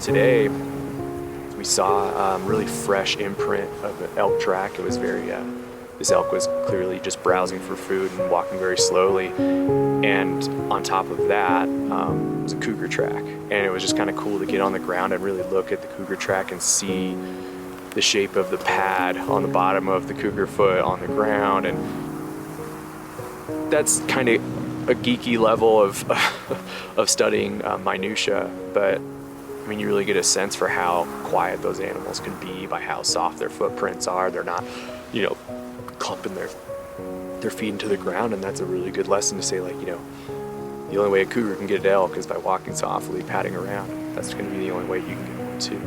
today we saw really fresh imprint of an elk track. It was very, this elk was clearly just browsing for food and walking very slowly. And on top of that was a cougar track. And it was just kind of cool to get on the ground and really look at the cougar track and see the shape of the pad on the bottom of the cougar foot on the ground. And that's kind of a geeky level of studying minutia, but I mean, you really get a sense for how quiet those animals can be by how soft their footprints are. They're not, you know, clumping their feet into the ground, and that's a really good lesson to say, like, you know, the only way a cougar can get an elk is by walking softly, padding around. That's going to be the only way you can get one too.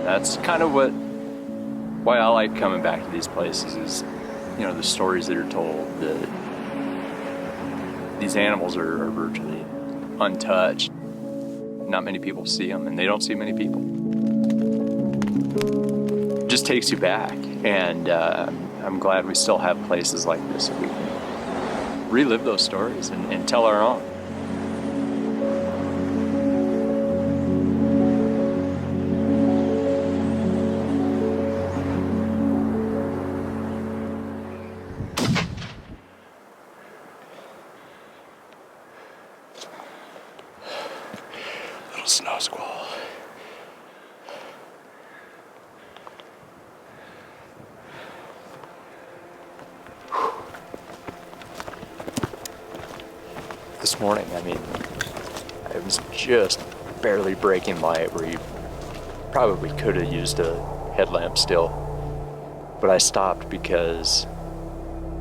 That's kind of why I like coming back to these places is, you know, the stories that are told. These animals are virtually untouched. Not many people see them, and they don't see many people. It just takes you back, and I'm glad we still have places like this that we can relive those stories and tell our own. Snow squall. This morning, I mean, it was just barely breaking light where you probably could have used a headlamp still. But I stopped because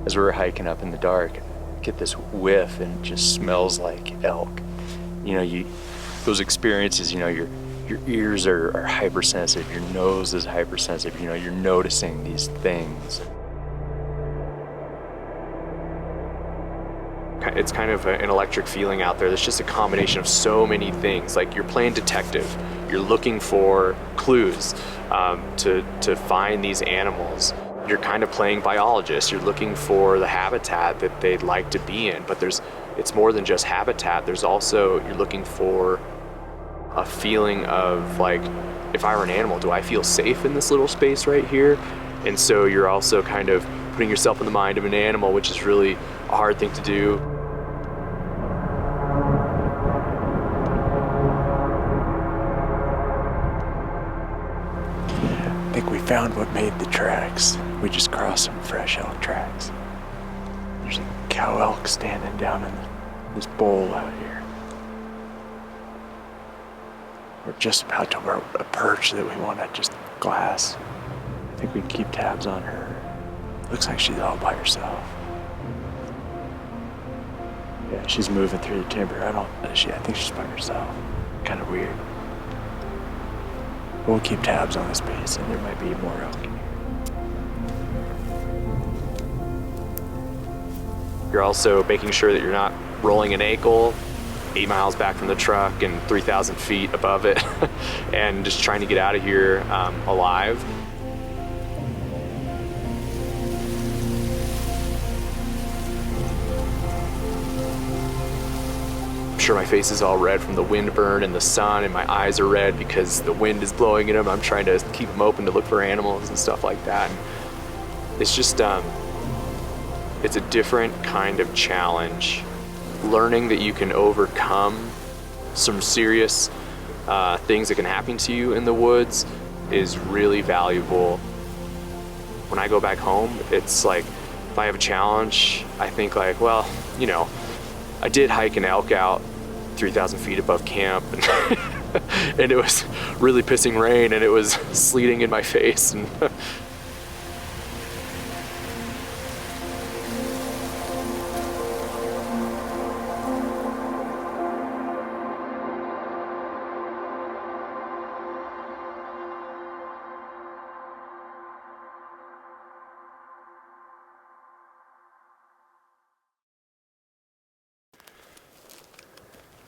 as we were hiking up in the dark, I get this whiff and it just smells like elk. You know, those experiences, you know, your ears are hypersensitive, your nose is hypersensitive, you know, you're noticing these things. It's kind of an electric feeling out there. There's just a combination of so many things. Like, you're playing detective, you're looking for clues to find these animals. You're kind of playing biologist, you're looking for the habitat that they'd like to be in, but it's more than just habitat. There's also, you're looking for a feeling of, like, if I were an animal, do I feel safe in this little space right here? And so you're also kind of putting yourself in the mind of an animal, which is really a hard thing to do. I think we found what made the tracks. We just crossed some fresh elk tracks. There's a cow elk standing down in this bowl out here. We're just about to a perch that we want to just glass. I think we can keep tabs on her. Looks like she's all by herself. Yeah, she's moving through the timber. I think she's by herself. Kind of weird. We'll keep tabs on this space, and there might be more elk in here. You're also making sure that you're not rolling an ankle 8 miles back from the truck and 3,000 feet above it and just trying to get out of here alive. I'm sure my face is all red from the wind burn and the sun, and my eyes are red because the wind is blowing in them. I'm trying to keep them open to look for animals and stuff like that. And it's just, it's a different kind of challenge. Learning that you can overcome some serious things that can happen to you in the woods is really valuable. When I go back home, it's like, if I have a challenge, I think like, well, you know, I did hike an elk out 3,000 feet above camp, and it was really pissing rain, and it was sleeting in my face, and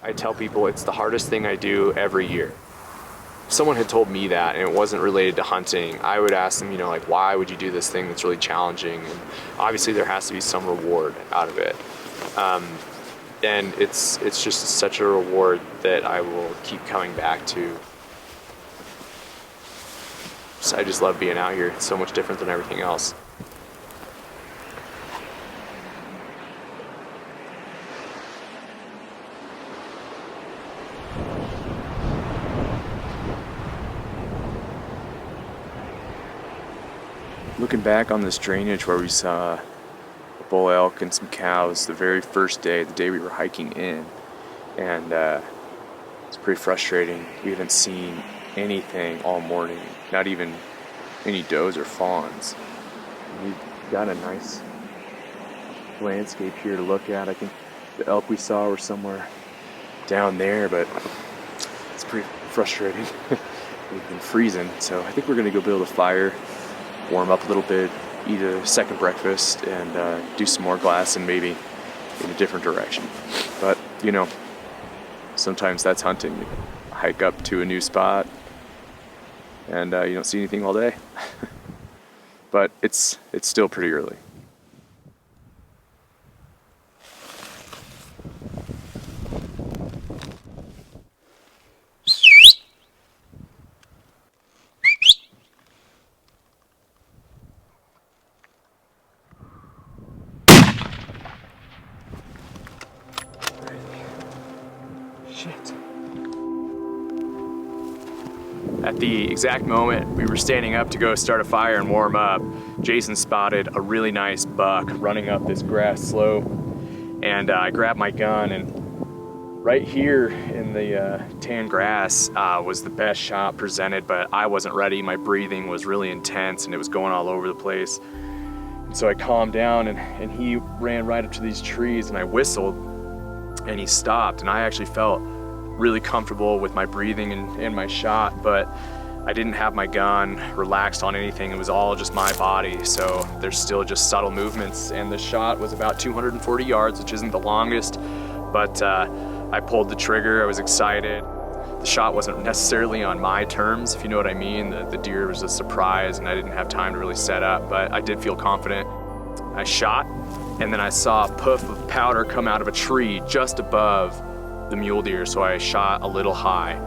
I tell people it's the hardest thing I do every year. someone had told me that and it wasn't related to hunting, I would ask them, you know, like, why would you do this thing that's really challenging? And obviously there has to be some reward out of it. And it's just such a reward that I will keep coming back to. So I just love being out here. It's so much different than everything else. Looking back on this drainage where we saw a bull elk and some cows the very first day, the day we were hiking in, and it's pretty frustrating. We haven't seen anything all morning, not even any does or fawns. We've got a nice landscape here to look at. I think the elk we saw were somewhere down there, but it's pretty frustrating. We've been freezing, so I think we're gonna go build a fire, warm up a little bit, eat a second breakfast, and do some more glass and maybe in a different direction. But, you know, sometimes that's hunting. You hike up to a new spot and you don't see anything all day. But it's still pretty early. At the exact moment we were standing up to go start a fire and warm up, Jason spotted a really nice buck running up this grass slope, and I grabbed my gun, and right here in the tan grass was the best shot presented, but I wasn't ready. My breathing was really intense and it was going all over the place. And so I calmed down, and he ran right up to these trees, and I whistled and he stopped, and I actually felt really comfortable with my breathing and my shot, but I didn't have my gun relaxed on anything. It was all just my body, so there's still just subtle movements, and the shot was about 240 yards, which isn't the longest, but I pulled the trigger. I was excited. The shot wasn't necessarily on my terms, if you know what I mean. The deer was a surprise and I didn't have time to really set up, but I did feel confident. I shot, and then I saw a puff of powder come out of a tree just above the mule deer, so I shot a little high.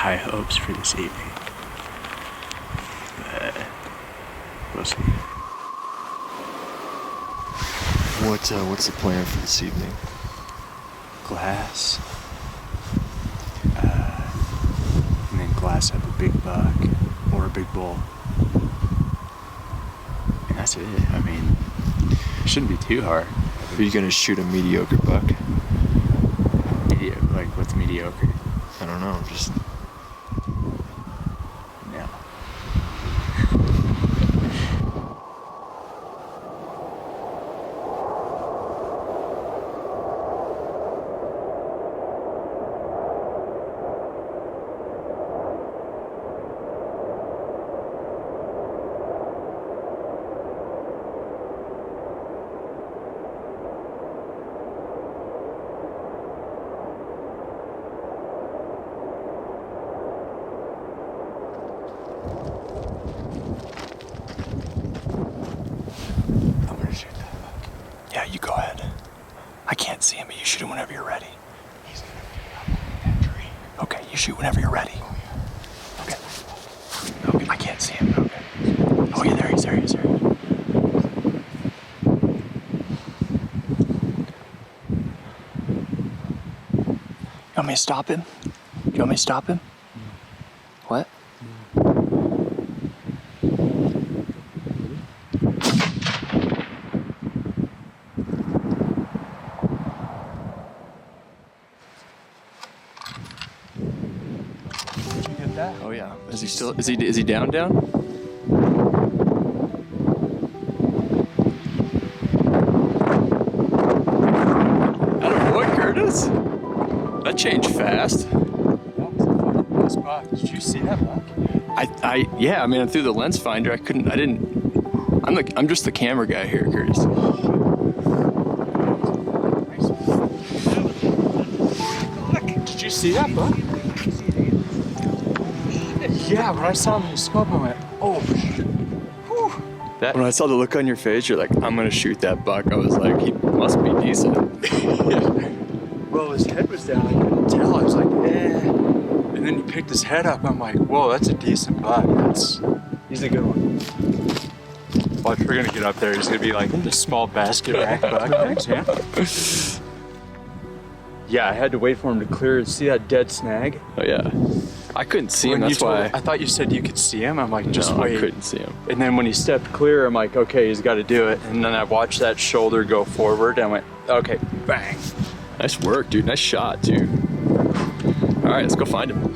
High hopes for this evening. We'll see. What's the plan for this evening? Glass. And then glass up a big buck or a big bull. And that's it. I mean, it shouldn't be too hard. Are you gonna shoot a mediocre buck? Like, what's mediocre? I don't know, just... No. Yeah, you go ahead. I can't see him, but you shoot him whenever you're ready. He's gonna be up in that tree. Okay, you shoot whenever you're ready. Okay. Okay, I can't see him. Okay. Oh, yeah, he's there. me to stop him? Do you want me to stop him? What? Did you get that? Oh yeah. Is he down? I don't know what, Curtis. That changed fast. That was a fucking nice buck. Did you see that buck? Yeah, I mean, through the lens finder, I'm just the camera guy here, Curtis. Did you see that buck? Yeah, when I saw him in the scope, I went, oh shit. When I saw the look on your face, you're like, I'm gonna shoot that buck. I was like, he must be decent. Well, his head was down, I couldn't tell. I was like, eh. And then he picked his head up. I'm like, whoa, that's a decent buck. He's a good one. Watch, we're gonna get up there. He's gonna be like this small basket back buck. Thanks, man. Yeah, I had to wait for him to clear. See that dead snag? Oh yeah. I couldn't see him, that's why. I thought you said you could see him. I'm like, just No, wait. I couldn't see him. And then when he stepped clear, I'm like, okay, he's got to do it. And then I watched that shoulder go forward, and I went, okay, bang. Nice work, dude. Nice shot, too. All right, let's go find him.